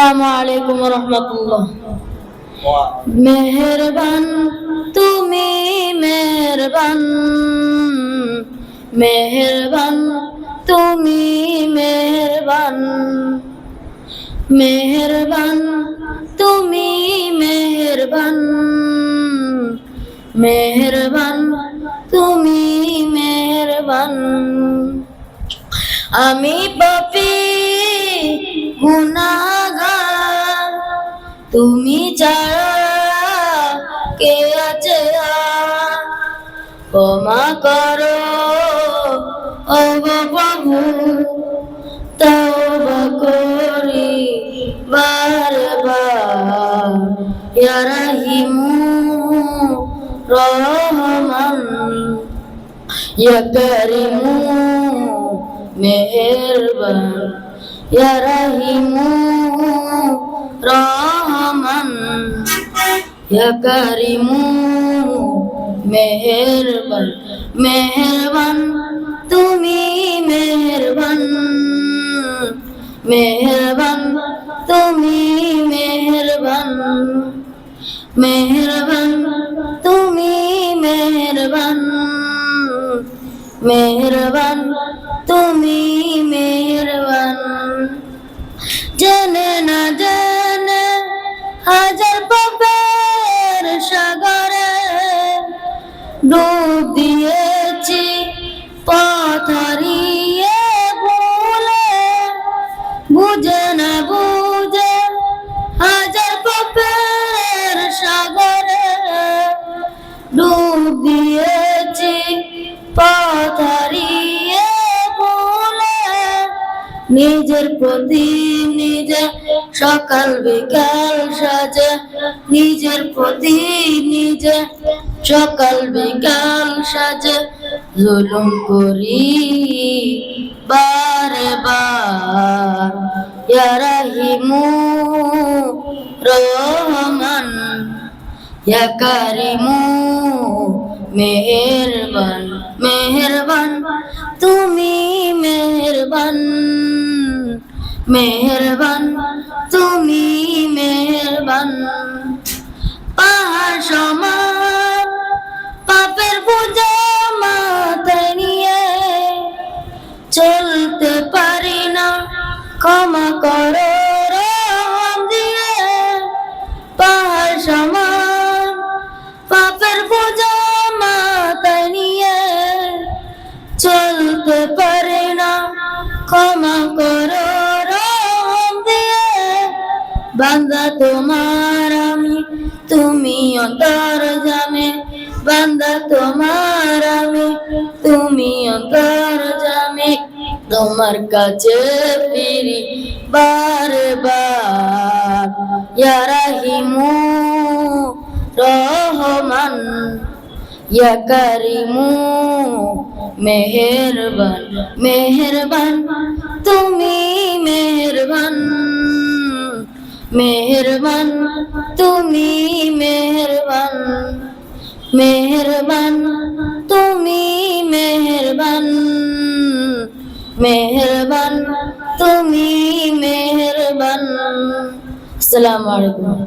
আসসালামু আলাইকুম রহমতুল্লাহ। মেহেরবান তুমি মেহেরবান, মেহেরবান তুমি মেহেরবান, মেহেরবান তুমি মেহেরবান, মেহেরবান তুমি মেহেরবান। আমি পাপী গুনাহগার, তুমি ছাড়া কে আছে আর? ক্ষমা করো ও গো প্রভু, তওবা করি বারবার। ইয়া রাহিমু রহমান, ইয়া কারিমু মেহেরবান, ইয়া রাহিমু রহমান, ইয়া কারিমু মেহেরবান। মেহেরবান তুমি মেহেরবান, মেহেরবান তুমি মেহেরবান, মেহেরবান তুমি মেহেরবান, মেহেরবান তুমি মেহেরবান। জেনে না জেনে হাজার পাপের সাগরে ডুব দিয়েছি পথ হারিয়ে ভুলে, বুঝে না বুঝে হাজার পাপের সাগরে ডুব দিয়েছি পথ হারিয়ে ভুলে। নিজের প্রতি নিজে সকাল বিকাল সাজে, নিজের প্রতি নিজে সকাল বিকাল সাজে জুলুম করি বারে বার। ইয়া রাহিমু রহমান, ইয়া কারিমু মেহেরবান, মেহেরবান তুমি মেহেরবান, মেহেরবান তুমি মেহেরবান। পাহাড় সমান পাপের বোঝা মাথায় নিয়ে চলতে পারি না, ক্ষমা করো রহম দিয়ে। পাহাড় সমান পাপের বোঝা মাথায় নিয়ে চলতে পারি না, ক্ষমা করো রহম দিয়ে। বান্দা তোমার আমি, তুমি অন্তর্যামী, বান্দা তোমার আমি, তুমি অন্তর্যামী। তোমার কাছে ফিরি বারবার। ইয়া রাহিমু রহমান, ইয়া কারিমু মেহেরবান, মেহেরবান তুমি মেহেরবান, মেহেরবান তুমি মেহেরবান, মেহেরবান তুমি মেহেরবান, মেহেরবান তুমি মেহেরবান। আসসালামু আলাইকুম।